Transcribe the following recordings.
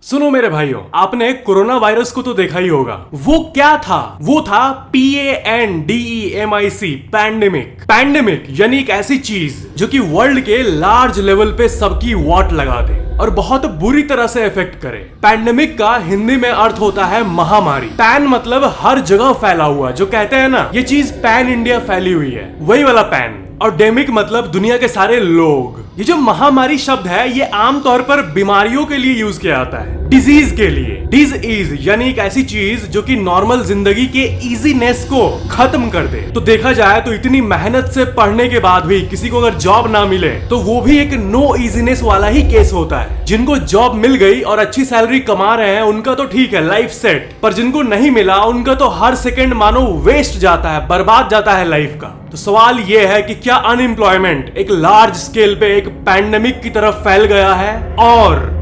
सुनो मेरे भाइयों, आपने कोरोना वायरस को तो देखा ही होगा। वो क्या था? वो था PANDEMIC, पैंडेमिक। पैंडेमिक यानी एक ऐसी चीज जो कि वर्ल्ड के लार्ज लेवल पे सबकी वाट लगा दे और बहुत बुरी तरह से इफेक्ट करे। पैंडेमिक का हिंदी में अर्थ होता है महामारी। पैन मतलब हर जगह फैला हुआ, जो कहते हैं ना ये चीज पैन इंडिया फैली हुई है, वही वाला पैन। और डेमिक मतलब दुनिया के सारे लोग। ये जो महामारी शब्द है ये आमतौर पर बीमारियों के लिए यूज किया जाता है, डिजीज के लिए। डिजीज यानी एक ऐसी चीज जो कि नॉर्मल जिंदगी के इजीनेस को खत्म कर दे। तो देखा जाए तो इतनी मेहनत से पढ़ने के बाद भी किसी को अगर जॉब ना मिले तो वो भी एक नो इजीनेस वाला ही केस होता है। जिनको जॉब मिल गई और अच्छी सैलरी कमा रहे हैं उनका तो ठीक है, लाइफ सेट। पर जिनको नहीं मिला उनका तो हर सेकंड मानो वेस्ट जाता है, बर्बाद जाता है लाइफ का। तो सवाल ये है कि क्या अनएम्प्लॉयमेंट एक लार्ज स्केल पे एक पैंडेमिक की तरफ फैल गया है?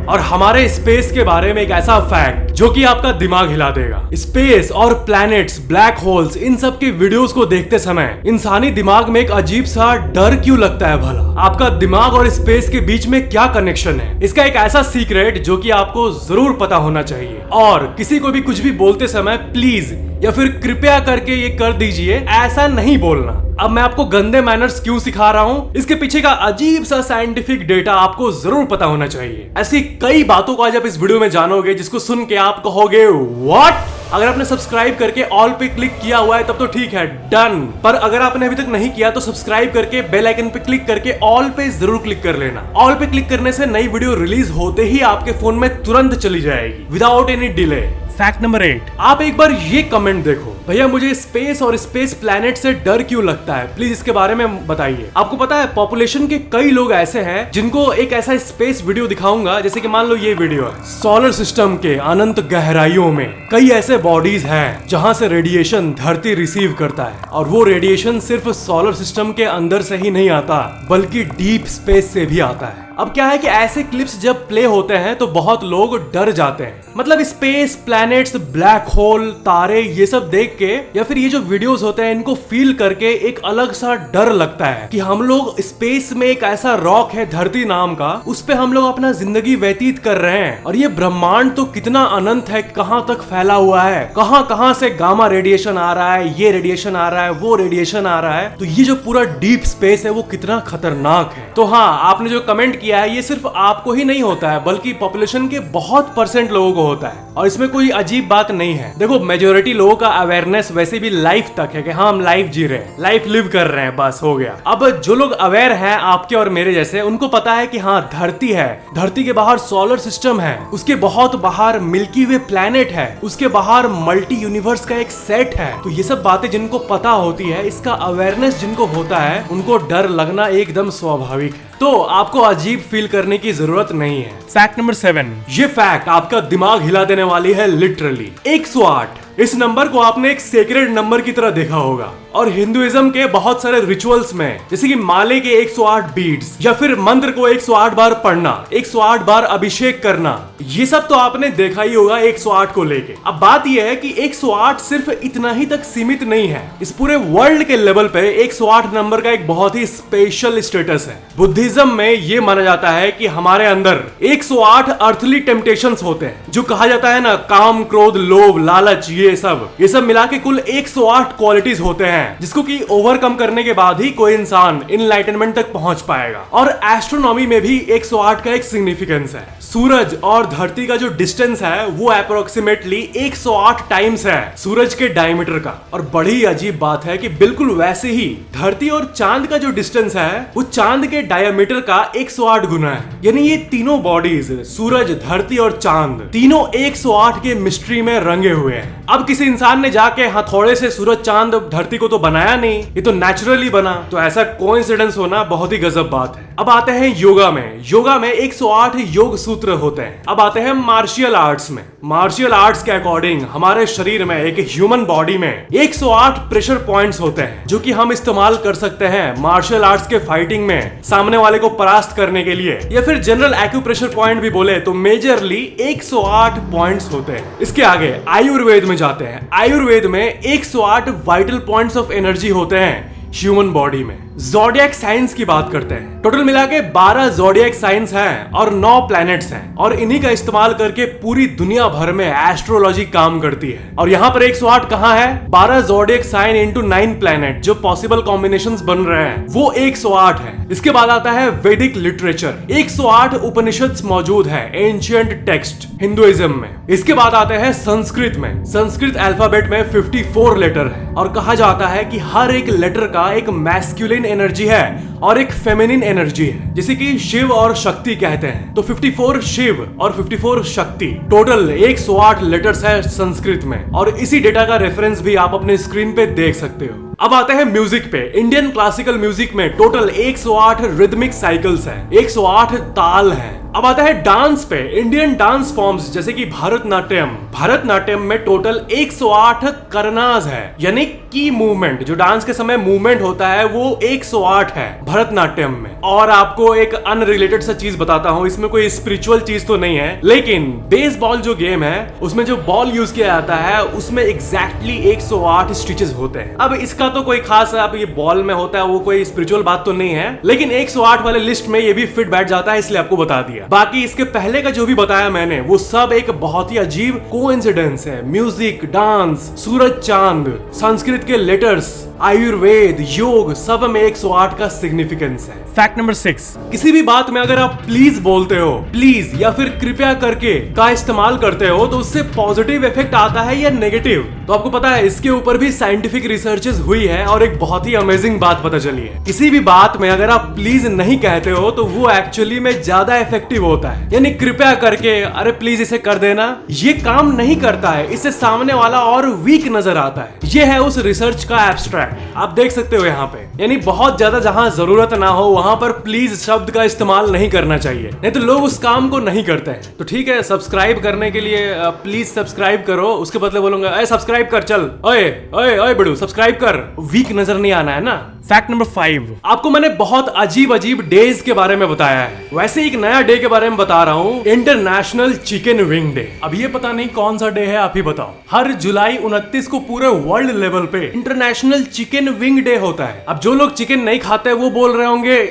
और हमारे स्पेस के बारे में एक ऐसा फैक्ट जो कि आपका दिमाग हिला देगा। स्पेस और प्लैनेट्स, ब्लैक होल्स, इन सब के वीडियोस को देखते समय इंसानी दिमाग में एक अजीब सा डर क्यों लगता है भला? आपका दिमाग और स्पेस के बीच में क्या कनेक्शन है? इसका एक ऐसा सीक्रेट जो कि आपको जरूर पता होना चाहिए। और किसी को भी कुछ भी बोलते समय प्लीज या फिर कृपया करके ये कर दीजिए, ऐसा नहीं बोलना। अब मैं आपको गंदे मैनर्स क्यों सिखा रहा हूँ, इसके पीछे का अजीब सा साइंटिफिक डेटा आपको जरूर पता होना चाहिए। ऐसी कई बातों को आज आप इस वीडियो में जानोगे जिसको सुन के आप कहोगे व्हाट। अगर आपने सब्सक्राइब करके ऑल पे क्लिक किया हुआ है तब तो ठीक है, डन। पर अगर आपने अभी तक नहीं किया तो सब्सक्राइब करके बेल आइकन पे क्लिक करके ऑल पे जरूर क्लिक कर लेना। ऑल पे क्लिक करने से नई वीडियो रिलीज होते ही आपके फोन में तुरंत चली जाएगी without any delay. Fact number 8, आप एक बार ये कमेंट देखो, भैया मुझे स्पेस और स्पेस प्लैनेट से डर क्यों लगता है, प्लीज इसके बारे में बताइए। आपको पता है पॉपुलेशन के कई लोग ऐसे हैं जिनको एक ऐसा स्पेस वीडियो दिखाऊंगा, जैसे कि मान लो ये वीडियो है। सोलर सिस्टम के अनंत गहराइयों में कई ऐसे बॉडीज हैं जहां से रेडिएशन धरती रिसीव करता है, और वो रेडिएशन सिर्फ सोलर सिस्टम के अंदर से ही नहीं आता बल्कि डीप स्पेस से भी आता है। अब क्या है कि ऐसे क्लिप्स जब प्ले होते हैं तो बहुत लोग डर जाते हैं। मतलब स्पेस, प्लैनेट्स, ब्लैक होल, तारे, ये सब देख के या फिर ये जो वीडियोस होते हैं इनको फील करके एक अलग सा डर लगता है कि हम लोग स्पेस में एक ऐसा रॉक है धरती नाम का, उस पे हम लोग अपना जिंदगी व्यतीत कर रहे हैं। और ये ब्रह्मांड तो कितना अनंत है, कहां तक फैला हुआ है, कहां से गामा रेडिएशन आ रहा है, ये रेडिएशन आ रहा है, वो रेडिएशन आ रहा है। तो ये जो पूरा डीप स्पेस है वो कितना खतरनाक है। तो हाँ, आपने जो कमेंट किया है ये सिर्फ आपको ही नहीं होता है बल्कि पॉपुलेशन के बहुत % लोगों को होता है, और इसमें कोई अजीब बात नहीं है। देखो मेजोरिटी लोगों का अवेयरनेस वैसे भी लाइफ तक है कि हाँ हम लाइफ जी रहे हैं, लाइफ लिव कर रहे हैं, बस हो गया। अब जो लोग अवेयर हैं आपके और मेरे जैसे, उनको पता है कि हाँ धरती है, धरती के बाहर सोलर सिस्टम है, उसके बहुत बाहर मिल्की वे प्लैनेट है, उसके बाहर मल्टी यूनिवर्स का एक सेट है। तो ये सब बातें जिनको पता होती है, इसका अवेयरनेस जिनको होता है, उनको डर लगना एकदम स्वाभाविक है। तो आपको अजीब फील करने की जरूरत नहीं है। फैक्ट नंबर 7, ये फैक्ट आपका दिमाग हिला देने वाली है लिटरली। 108, इस नंबर को आपने एक सेक्रेड नंबर की तरह देखा होगा, और हिंदुइज्म के बहुत सारे रिचुअल्स में, जैसे कि माले के 108 बीट्स या फिर मंत्र को 108 बार पढ़ना, 108 बार अभिषेक करना, ये सब तो आपने देखा ही होगा 108 को लेके। अब बात यह है कि 108 सिर्फ इतना ही तक सीमित नहीं है। इस पूरे वर्ल्ड के लेवल पे 108 नंबर का एक बहुत ही स्पेशल स्टेटस है। बुद्धिज्म में ये माना जाता है कि हमारे अंदर 108 अर्थली टेम्पटेशंस होते हैं, जो कहा जाता है ना काम, क्रोध, लोभ, लालच, ये सब मिला के कुल 108 क्वालिटीज होते हैं जिसको कि ओवरकम करने के बाद ही कोई इंसान इनलाइटनमेंट तक पहुंच पाएगा। और एस्ट्रोनॉमी में भी 108 का एक सिग्निफिकेंस है। सूरज और धरती का जो डिस्टेंस है वो अप्रोक्सीमेटली 108 टाइम्स है सूरज के डायमीटर का। और बड़ी अजीब बात है कि बिल्कुल वैसे ही धरती और चांद का जो डिस्टेंस है वो चांद के डायमीटर का 108 गुना है। यानी ये तीनों बॉडीज, सूरज, धरती और चांद, तीनों 108 के मिस्ट्री में रंगे हुए हैं। अब किसी इंसान ने जाके हथौड़े से सूरज, चांद, धरती को तो बनाया नहीं, ये तो नेचुरली बना। तो ऐसा कोइंसिडेंस होना बहुत ही गजब बात है। अब आते हैं योगा में। योगा में 108 योग सूत्र होते हैं। अब आते हैं मार्शियल आर्ट्स में। मार्शियल आर्ट्स के अकॉर्डिंग हमारे शरीर में, एक ह्यूमन बॉडी में 108 प्रेशर पॉइंट्स होते हैं जो कि हम इस्तेमाल कर सकते हैं मार्शियल आर्ट्स के फाइटिंग में सामने वाले को परास्त करने के लिए, या फिर जनरल एक्यूप्रेशर पॉइंट भी बोले तो मेजरली 108 पॉइंट्स होते हैं। इसके आगे आयुर्वेद में जाते हैं। आयुर्वेद में 108 वाइटल पॉइंट्स ऑफ एनर्जी होते हैं ह्यूमन बॉडी में। ज़ोडिएक साइंस की बात करते हैं। टोटल मिला के 12 ज़ोडिएक साइंस हैं और 9 प्लैनेट्स हैं और इन्हीं का इस्तेमाल करके पूरी दुनिया भर में एस्ट्रोलॉजी काम करती है। और यहाँ पर 108 कहाँ है? 12 ज़ोडिएक साइन इंटू 9 प्लैनेट जो पॉसिबल कॉम्बिनेशंस बन रहे हैं वो 108 है। इसके बाद आता है वैदिक लिटरेचर। 108 उपनिषद मौजूद है, एंशिएंट टेक्स्ट हिंदुइज्म में। इसके बाद आते हैं संस्कृत में। संस्कृत अल्फाबेट में 54 लेटर है और कहा जाता है कि हर एक लेटर का एक मैस्कुलिन एनर्जी है और एक फेमिनिन एनर्जी है, जिसे कि शिव और शक्ति कहते हैं। तो 54 शिव और 54 शक्ति, टोटल 108 लेटर्स है संस्कृत में। और इसी डेटा का रेफरेंस भी आप अपने स्क्रीन पे देख सकते हो। अब आते हैं म्यूजिक पे। इंडियन क्लासिकल म्यूजिक में टोटल 108 रिदमिक साइकिल्स हैं, 108 ताल हैं। अब आता है डांस पे। इंडियन डांस फॉर्म्स जैसे कि भरतनाट्यम। भरतनाट्यम में टोटल 108 करनाज है, यानी की मूवमेंट, जो डांस के समय मूवमेंट होता है वो 108 है भरतनाट्यम में। और आपको एक अनरिलेटेड सा चीज बताता हूँ, इसमें कोई स्पिरिचुअल चीज तो नहीं है, लेकिन बेसबॉल जो गेम है उसमें जो बॉल यूज किया जाता है उसमें एग्जैक्टली 108 स्टिचेस होते हैं। अब इसका तो कोई खास अब ये बॉल में होता है वो कोई स्पिरिचुअल बात तो नहीं है, लेकिन 108 वाले लिस्ट में ये भी फिट बैठ जाता है, इसलिए आपको बता दिया। बाकी इसके पहले का जो भी बताया मैंने वो सब एक बहुत ही अजीब कोइंसिडेंस है। म्यूजिक, डांस, सूरज चांद, संस्कृत के लेटर्स, आयुर्वेद, योग, सब में 108 का सिग्निफिकेंस है। फैक्ट नंबर 6, किसी भी बात में अगर आप प्लीज बोलते हो, प्लीज या फिर कृपया करके का इस्तेमाल करते हो तो उससे पॉजिटिव इफेक्ट आता है या नेगेटिव? तो आपको पता है इसके ऊपर भी साइंटिफिक रिसर्चेस हुई है और एक बहुत ही अमेजिंग बात पता चली है। किसी भी बात में अगर आप प्लीज नहीं कहते हो तो वो एक्चुअली में ज्यादा इफेक्टिव होता है। यानी कृपया करके, अरे प्लीज इसे कर देना, ये काम नहीं करता है, इससे सामने वाला और वीक नजर आता है। ये है उस रिसर्च का एब्स्ट्रैक्ट, आप देख सकते हो यहाँ पे। यानी बहुत ज्यादा जहां जरूरत ना हो वहां पर प्लीज शब्द का इस्तेमाल नहीं करना चाहिए, नहीं तो लोग उस काम को नहीं करते हैं। तो ठीक है, सब्सक्राइब करने के लिए प्लीज सब्सक्राइब करो, उसके बदले बोलूंगा अरे सब्सक्राइब कर, चल ओए ओए ओए बड़ू सब्सक्राइब कर। वीक नजर नहीं आना है ना। फैक्ट नंबर 5, आपको मैंने बहुत अजीब अजीब डेज के बारे में बताया है, वैसे एक नया डे के बारे में बता रहा हूँ, इंटरनेशनल चिकन विंग डे। अब ये पता नहीं कौन सा डे है, आप ही बताओ। हर जुलाई 29 को पूरे वर्ल्ड लेवल पे इंटरनेशनल चिकन विंग डे होता है। अब जो लोग चिकन नहीं खाते वो बोल रहे होंगे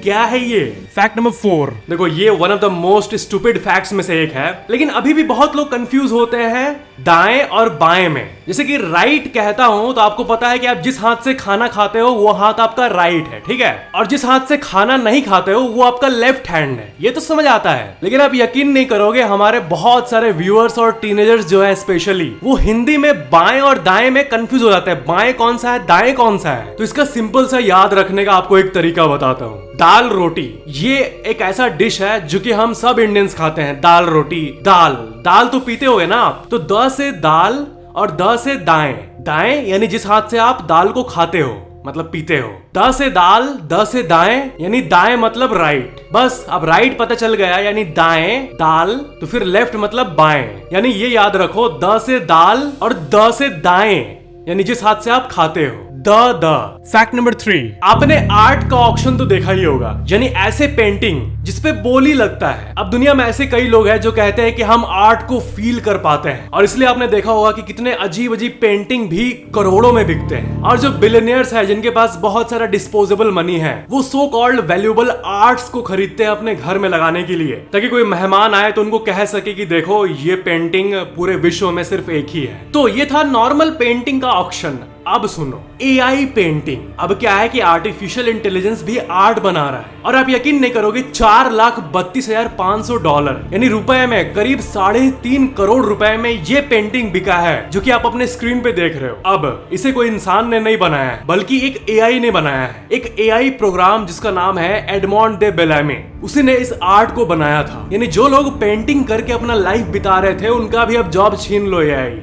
क्या है ये। फैक्ट नंबर 4, देखो ये one of the most stupid facts में से एक है, लेकिन अभी भी बहुत लोग कंफ्यूज होते हैं दाएं और बाएं में। जैसे कि राइट कहता हूं तो आपको पता है कि आप जिस हाथ से खाना खाते हो वो हाथ आपका राइट है, ठीक है, और जिस हाथ से खाना नहीं खाते हो वो आपका लेफ्ट हैंड है। ये तो समझ आता है, लेकिन आप यकीन नहीं करोगे हमारे बहुत सारे व्यूअर्स और टीनेजर्स जो है स्पेशली, वो हिंदी में बाएं और दाएं में कंफ्यूज हो जाते हैं, बाएं कौन सा है दाएं कौन सा है। तो इसका सिंपल सा याद रखने का आपको एक तरीका बताता हूँ। दाल रोटी, ये एक ऐसा डिश है जो कि हम सब इंडियंस खाते हैं। दाल रोटी, दाल दाल तो पीते होगे ना आप, तो द से दाल और द से दाएं। दाएं यानी जिस हाथ से आप दाल को खाते हो, मतलब पीते हो। द से दाल, द से दाएं यानी दाएं मतलब राइट। बस अब राइट पता चल गया, यानी दाएं दाल, तो फिर लेफ्ट मतलब बाएं। यानी ये याद रखो, द से दाल और द से दाएं यानी जिस हाथ से आप खाते हो। द फैक्ट नंबर 3, आपने आर्ट का ऑक्शन तो देखा ही होगा, यानी ऐसे पेंटिंग जिसपे बोली लगता है। अब दुनिया में ऐसे कई लोग हैं जो कहते हैं कि हम आर्ट को फील कर पाते हैं, और इसलिए आपने देखा होगा कि कितने अजीब अजीब पेंटिंग भी करोड़ों में बिकते हैं। और जो बिलियनियर्स हैं जिनके पास बहुत सारा डिस्पोजेबल मनी है, वो सो कॉल्ड वैल्यूएबल आर्ट्स को खरीदते हैं अपने घर में लगाने के लिए, ताकि कोई मेहमान आए तो उनको कह सके कि देखो ये पेंटिंग पूरे विश्व में सिर्फ एक ही है। तो ये था नॉर्मल पेंटिंग का ऑक्शन। अब सुनो, एआई पेंटिंग। अब क्या है कि आर्टिफिशियल इंटेलिजेंस भी आर्ट बना रहा है, और आप यकीन नहीं करोगे $4,32,500 यानी रुपए में करीब 3.5 करोड़ रुपए में ये पेंटिंग बिका है, जो कि आप अपने स्क्रीन पे देख रहे हो। अब इसे कोई इंसान ने नहीं बनाया है, बल्कि एक एआई ने बनाया है। एक एआई प्रोग्राम जिसका नाम है एडमॉन्ड दे बेलामे, उसी ने इस आर्ट को बनाया था। यानी जो लोग पेंटिंग करके अपना लाइफ बिता रहे थे उनका भी अब जॉब छीन लो एआई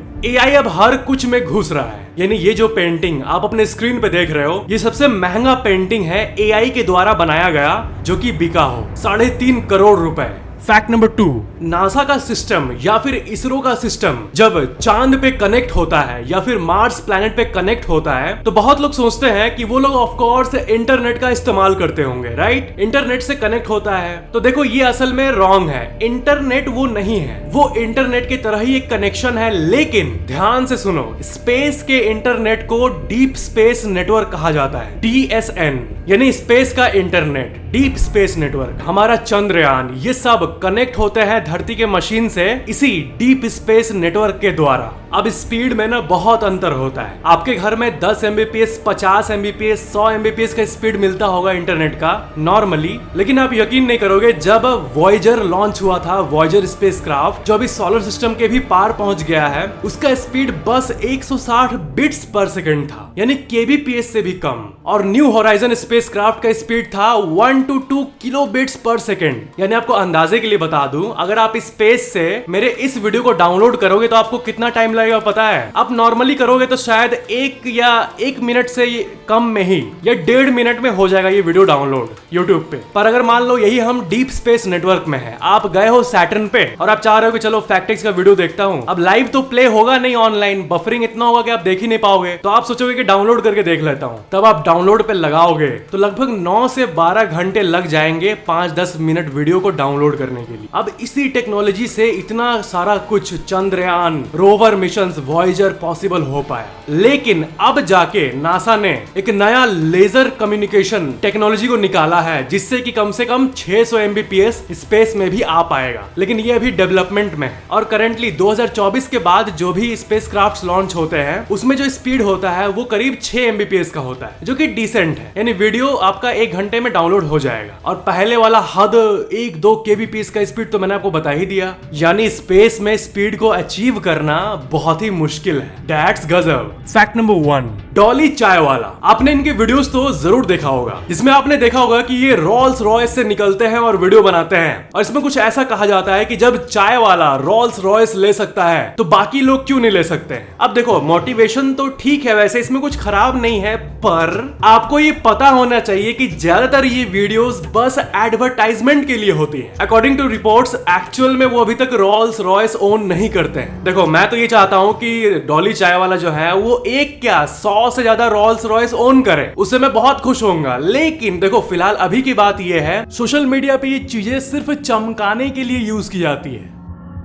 अब हर कुछ में घुस रहा है। यानी ये जो पेंटिंग आप अपने स्क्रीन पे देख रहे हो, ये सबसे महंगा पेंटिंग है एआई के द्वारा बनाया गया, जो कि बिका हो 3.5 करोड़ रुपए। फैक्ट नंबर 2, नासा का सिस्टम या फिर इसरो का सिस्टम जब चांद पे कनेक्ट होता है या फिर मार्स प्लैनेट पे कनेक्ट होता है तो बहुत लोग सोचते हैं कि वो लोग ऑफ कोर्स इंटरनेट का इस्तेमाल करते होंगे, राइट? इंटरनेट से कनेक्ट होता है। तो देखो ये असल में रॉन्ग है। इंटरनेट वो नहीं है, वो इंटरनेट की तरह ही एक कनेक्शन है, लेकिन ध्यान से सुनो, स्पेस के इंटरनेट को डीप स्पेस नेटवर्क कहा जाता है, DSN, यानी स्पेस का इंटरनेट, डीप स्पेस नेटवर्क। हमारा चंद्रयान ये सब कनेक्ट होते हैं धरती के मशीन से इसी डीप स्पेस नेटवर्क के द्वारा। अब स्पीड में ना बहुत अंतर होता है। आपके घर में 10 Mbps, 50 Mbps, 100 Mbps का स्पीड मिलता होगा इंटरनेट का नॉर्मली, लेकिन आप यकीन नहीं करोगे, जब वॉयेजर लॉन्च हुआ था, वॉयेजर स्पेसक्राफ्ट जो अभी सोलर सिस्टम के भी पार पहुंच गया है, उसका स्पीड बस 160 बिट्स पर सेकंड था, यानी kbps से भी कम। और न्यू होराइजन स्पेसक्राफ्ट का स्पीड था 1 to 2 किलोबिट्स पर सेकंड। यानी आपको अंदाजे के लिए बता दूं, अगर आप स्पेस से मेरे इस वीडियो को डाउनलोड करोगे तो आपको कितना टाइम लगेगा पता है? आप नॉर्मली करोगे तो शायद 1 मिनट से कम में ही या 1.5 मिनट में हो जाएगा ये वीडियो डाउनलोड यूट्यूब पे। पर अगर मान लो यही हम डीप स्पेस नेटवर्क में है, आप गए हो सैटर्न पे और आप चाह रहे हो कि चलो फैक्टिक्स का वीडियो देखता हूं, अब लाइव तो प्ले होगा नहीं, ऑनलाइन बफरिंग इतना होगा कि आप देख ही नहीं पाओगे, तो आप सोचोगे कि डाउनलोड करके देख लेता हूं। तब आप डाउनलोड पे लगाओगे तो लगभग 9 से 12 घंटे लग जाएंगे 5-10 मिनट वीडियो को डाउनलोड करने के लिए। अब इसी टेक्नोलॉजी से इतना सारा कुछ Chandrayaan, rover mission, Voyager possible हो पाया। लेकिन अब जाके नासा ने एक नया लेजर कम्युनिकेशन टेक्नोलॉजी को निकाला है, जिससे कि कम से कम 600 Mbps स्पेस में भी आ पाएगा, लेकिन ये अभी डेवलपमेंट में है। और करंटली 2024 के बाद जो भी स्पेसक्राफ्ट लॉन्च होते हैं उसमें जो स्पीड होता है वो करीब 6 Mbps का होता है, जो कि डिसेंट है, यानी वीडियो आपका 1 घंटे में डाउनलोड हो जाएगा। और पहले वाला हद 1-2 kbps का स्पीड तो मैंने आपको बता ही दिया। यानी स्पेस में स्पीड को अचीव करना बहुत ही मुश्किल है। दैट्स गजब। फैक्ट नंबर 1, डॉली चाय वाला। आपने इनके वीडियोस तो जरूर देखा होगा, जिसमें आपने देखा होगा कि ये रोल्स रॉयस से निकलते हैं और वीडियो बनाते हैं। और इसमें कुछ ऐसा कहा जाता है कि जब चाय वाला रोल्स रॉयस ले सकता है तो बाकी लोग क्यों नहीं ले सकते हैं? अब देखो, मोटिवेशन तो ठीक है, वैसे इसमें कुछ खराब नहीं है, पर आपको ये पता होना चाहिए कि ज्यादातर ये वीडियोस बस एडवर्टाइजमेंट के लिए होती है। अकॉर्डिंग टू रिपोर्ट्स, एक्चुअल में वो अभी तक रोल्स रॉयस ओन नहीं करते हैं। देखो, मैं तो ये चाहता हूं कि डॉली चाय वाला जो है वो एक क्या 100 से ज्यादा रोल्स रॉयस ओन करे, उससे मैं बहुत खुश होऊंगा। लेकिन देखो, फिलहाल अभी की बात ये है, सोशल मीडिया पे ये चीजें सिर्फ चमकाने के लिए यूज की जाती है।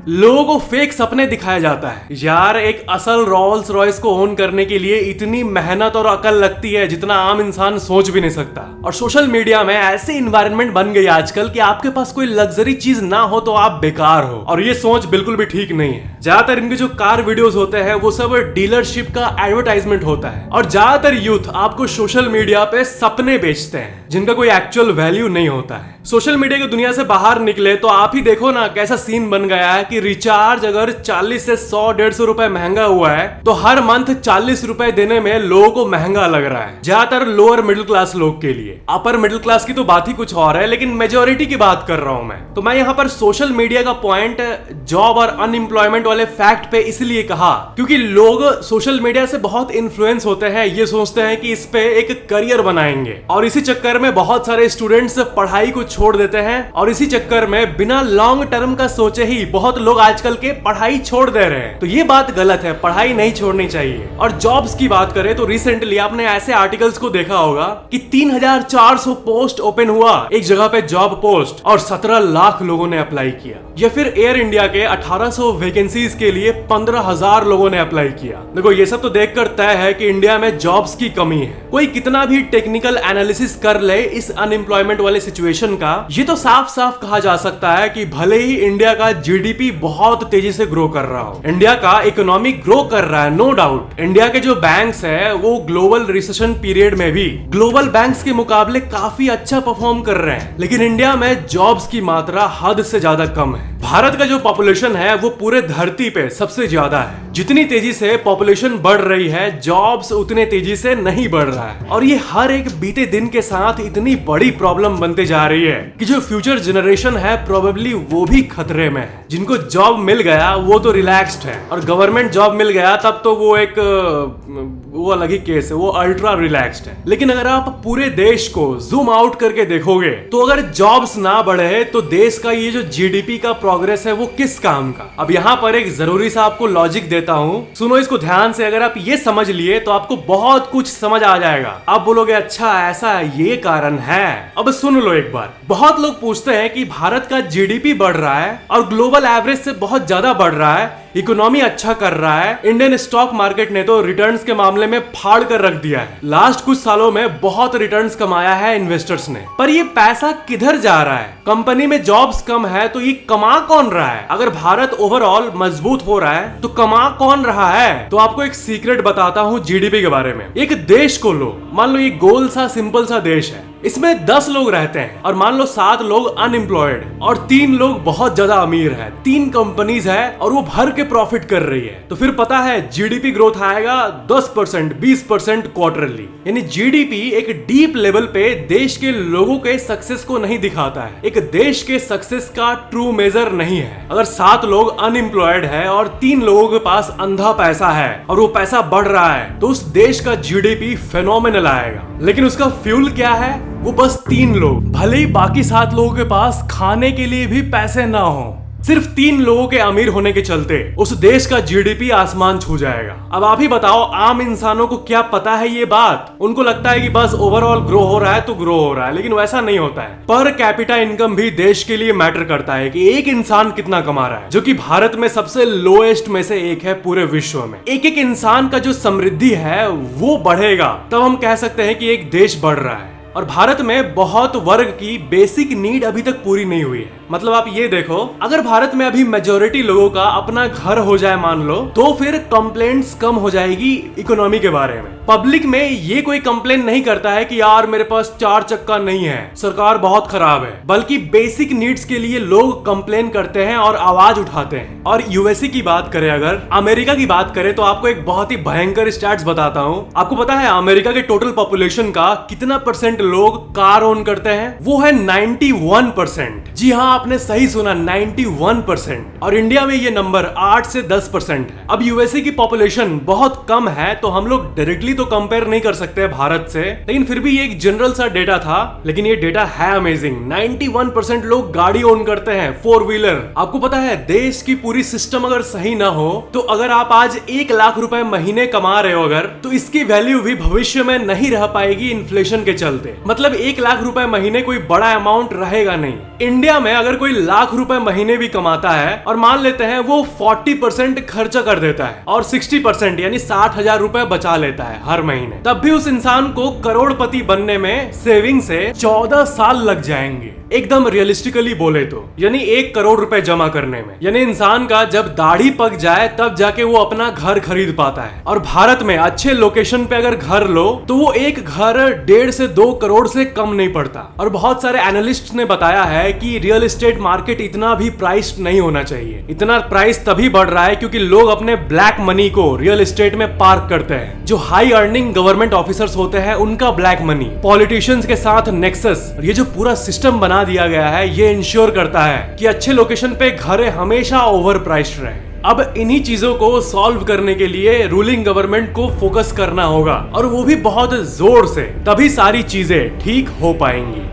लोगों को फेक सपने दिखाया जाता है। यार, एक असल रोल्स रॉयस को ओन करने के लिए इतनी मेहनत और अकल लगती है जितना आम इंसान सोच भी नहीं सकता। और सोशल मीडिया में ऐसी इन्वायरमेंट बन गई आजकल कि आपके पास कोई लग्जरी चीज ना हो तो आप बेकार हो, और ये सोच बिल्कुल भी ठीक नहीं है। ज्यादातर इनके जो कार वीडियोस होते हैं वो सब डीलरशिप का एडवर्टाइजमेंट होता है, और ज्यादातर यूथ आपको सोशल मीडिया पे सपने बेचते हैं जिनका कोई एक्चुअल वैल्यू नहीं होता है। सोशल मीडिया की दुनिया से बाहर निकले तो आप ही देखो ना कैसा सीन बन गया है कि रिचार्ज अगर 40 से 100-150 रुपए महंगा हुआ है तो हर मंथ 40 रुपए देने में लोगों को महंगा लग रहा है, ज्यादातर लोअर मिडिल क्लास लोग के लिए। अपर मिडिल क्लास की तो बात ही कुछ और है, लेकिन मेजोरिटी की बात कर रहा हूं मैं। तो मैं यहाँ पर सोशल मीडिया का पॉइंट जॉब और अनएम्प्लॉयमेंट वाले फैक्ट पे इसलिए कहा क्योंकि लोग सोशल मीडिया से बहुत इन्फ्लुएंस होते हैं, ये सोचते हैं कि इस पे एक करियर बनाएंगे, और इसी चक्कर में बहुत सारे स्टूडेंट्स पढ़ाई को छोड़ देते हैं, और इसी चक्कर में बिना लॉन्ग टर्म का सोचे ही बहुत लोग आजकल के पढ़ाई छोड़ दे रहे हैं। तो ये बात गलत है, पढ़ाई नहीं छोड़नी चाहिए। और जॉब्स की बात करें तो रिसेंटली आपने ऐसे आर्टिकल्स को देखा होगा कि 3400 पोस्ट ओपन हुआ एक जगह पे जॉब पोस्ट, और 17 लाख लोगों ने अप्लाई किया। या फिर एयर इंडिया के 1800 वैकेंसीज के लिए 15,000 लोगों ने अप्लाई किया। देखो, ये सब तो देखकर तय है कि इंडिया में जॉब्स की कमी है। कोई कितना भी टेक्निकल एनालिसिस कर ले इस अनएम्प्लॉयमेंट वाले सिचुएशन का, ये तो साफ साफ कहा जा सकता है कि भले ही इंडिया का जीडीपी बहुत तेजी से ग्रो कर रहा हो, इंडिया का इकोनॉमी ग्रो कर रहा है, नो डाउट। इंडिया के जो बैंक्स है वो ग्लोबल रिसेशन पीरियड में भी ग्लोबल बैंक्स के मुकाबले काफी अच्छा परफॉर्म कर रहे हैं, लेकिन इंडिया में जॉब्स की मात्रा हद से ज्यादा कम है। भारत का जो पॉपुलेशन है वो पूरे धरती पे सबसे ज्यादा है। जितनी तेजी से पॉपुलेशन बढ़ रही है, जॉब्स उतने तेजी से नहीं बढ़ रहा है। और ये हर एक बीते दिन के साथ इतनी बड़ी प्रॉब्लम बनते जा रही है कि जो फ्यूचर जनरेशन है प्रोबेबली वो भी खतरे में है। जिनको जॉब मिल गया वो तो रिलैक्स्ड है, और गवर्नमेंट जॉब मिल गया तब तो वो अलग ही केस है, वो अल्ट्रा रिलैक्स्ड है। लेकिन अगर आप पूरे देश को जूम आउट करके देखोगे तो अगर जॉब्स ना बढ़े तो देश का ये जो जीडीपी का प्रोग्रेस है वो किस काम का। अब यहाँ पर एक जरूरी सा आपको लॉजिक देता हूँ, सुनो इसको ध्यान से। अगर आप ये समझ लिए तो आपको बहुत कुछ समझ आ जाएगा। आप बोलोगे अच्छा ऐसा ये कारण है। अब सुन लो एक बार। बहुत लोग पूछते हैं कि भारत का जीडीपी बढ़ रहा है और ग्लोबल एवरेज से बहुत ज्यादा बढ़ रहा है, इकोनॉमी अच्छा कर रहा है, इंडियन स्टॉक मार्केट ने तो रिटर्न्स के मामले में फाड़ कर रख दिया है। लास्ट कुछ सालों में बहुत रिटर्न्स कमाया है इन्वेस्टर्स ने। पर ये पैसा किधर जा रहा है? कंपनी में जॉब्स कम है तो ये कमा कौन रहा है? अगर भारत ओवरऑल मजबूत हो रहा है तो कमा कौन रहा है? तो आपको एक सीक्रेट बताता हूँ जीडीपी के बारे में। एक देश को लो, मान लो ये गोल सा सिंपल सा देश है, इसमें 10 लोग रहते हैं और मान लो 7 लोग अनएम्प्लॉयड और 3 लोग बहुत ज्यादा अमीर है। 3 कंपनीज है और वो भर के प्रॉफिट कर रही है। तो फिर पता है जीडीपी ग्रोथ आएगा 10%, 20% क्वार्टरली। यानी जीडीपी एक डीप लेवल पे देश के लोगों के सक्सेस को नहीं दिखाता है, एक देश के सक्सेस का ट्रू मेजर नहीं है। अगर 7 लोग अनएम्प्लॉयड है और 3 लोगों के पास अंधा पैसा है और वो पैसा बढ़ रहा है तो उस देश का जीडीपी फेनोमेनल आएगा। लेकिन उसका फ्यूल क्या है? वो बस 3 लोग। भले ही बाकी 7 लोगों के पास खाने के लिए भी पैसे ना हो, सिर्फ 3 लोगों के अमीर होने के चलते उस देश का जीडीपी आसमान छू जाएगा। अब आप ही बताओ, आम इंसानों को क्या पता है ये बात? उनको लगता है कि बस ओवरऑल ग्रो हो रहा है तो ग्रो हो रहा है, लेकिन वैसा नहीं होता है। पर कैपिटा इनकम भी देश के लिए मैटर करता है कि एक इंसान कितना कमा रहा है, जो कि भारत में सबसे लोएस्ट में से एक है पूरे विश्व में। एक एक इंसान का जो समृद्धि है वो बढ़ेगा तब हम कह सकते हैं कि एक देश बढ़ रहा है। और भारत में बहुत वर्ग की बेसिक नीड अभी तक पूरी नहीं हुई है। मतलब आप ये देखो, अगर भारत में अभी मेजोरिटी लोगों का अपना घर हो जाए मान लो, तो फिर कंप्लेंट्स कम हो जाएगी इकोनॉमी के बारे में। पब्लिक में ये कोई कंप्लेन नहीं करता है कि यार मेरे पास 4 चक्का नहीं है, सरकार बहुत खराब है, बल्कि बेसिक नीड्स के लिए लोग कंप्लेन करते हैं और आवाज उठाते हैं। और यूएसए की बात करें, अगर अमेरिका की बात करें, तो आपको एक बहुत ही भयंकर स्टैट्स बताता हूँ। आपको पता है अमेरिका के टोटल पॉपुलेशन का कितना परसेंट लोग कार ओन करते हैं? वो है 91%। जी हाँ, आपने सही सुना, 91%। और इंडिया में ये नंबर 8 से 10% है। अब यूएसए की पॉपुलेशन बहुत कम है तो हम लोग डायरेक्टली तो कंपेयर नहीं कर सकते भारत से, लेकिन फिर भी ये एक जनरल सा डेटा था। लेकिन ये डेटा है अमेजिंग। 91% लोग गाड़ी ओन करते हैं, 4 व्हीलर। आपको पता है देश की पूरी सिस्टम अगर सही ना हो तो अगर आप आज 1 लाख रुपए महीने कमा रहे हो अगर, तो इसकी वैल्यू भी भविष्य में नहीं रह पाएगी इन्फ्लेशन के चलते। मतलब 1 लाख रुपए महीने कोई बड़ा अमाउंट रहेगा नहीं। इंडिया में अगर कोई लाख रुपए महीने भी कमाता है और मान लेते हैं वो 40% खर्चा कर देता है और 60% यानी 60,000 रुपए बचा लेता है हर महीने, तब भी उस इंसान को करोड़पति बनने में सेविंग से 14 साल लग जाएंगे। एकदम रियलिस्टिकली बोले तो, यानी 1 करोड़ रुपए जमा करने में। यानी इंसान का जब दाढ़ी पक जाए तब जाके वो अपना घर खरीद पाता है। और भारत में अच्छे लोकेशन पे अगर घर लो तो वो एक घर 1.5 से 2 करोड़ से कम नहीं पड़ता। और बहुत सारे एनालिस्ट ने बताया है कि रियल एस्टेट मार्केट इतना भी प्राइस नहीं होना चाहिए। इतना प्राइस तभी बढ़ रहा है क्योंकि लोग अपने ब्लैक मनी को रियल एस्टेट में पार्क करते हैं। जो हाई अर्निंग गवर्नमेंट ऑफिसर्स होते हैं उनका ब्लैक मनी, पॉलिटिशियंस के साथ नेक्सस, ये जो पूरा सिस्टम बना दिया गया है ये इंश्योर करता है कि अच्छे लोकेशन पे घर हमेशा ओवर प्राइस्ड रहे। अब इन्हीं चीजों को सॉल्व करने के लिए रूलिंग गवर्नमेंट को फोकस करना होगा, और वो भी बहुत जोर से, तभी सारी चीजें ठीक हो पाएंगी।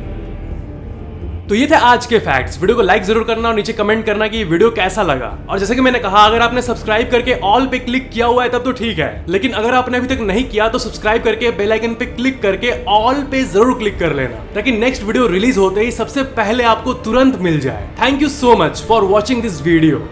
तो ये थे आज के फैक्ट्स। वीडियो को लाइक जरूर करना और नीचे कमेंट करना कि ये वीडियो कैसा लगा। और जैसे कि मैंने कहा, अगर आपने सब्सक्राइब करके ऑल पे क्लिक किया हुआ है तब तो ठीक है, लेकिन अगर आपने अभी तक नहीं किया तो सब्सक्राइब करके बेल आइकन पे क्लिक करके ऑल पे जरूर क्लिक कर लेना, ताकि नेक्स्ट वीडियो रिलीज होते ही सबसे पहले आपको तुरंत मिल जाए। Thank you so much for watching this video.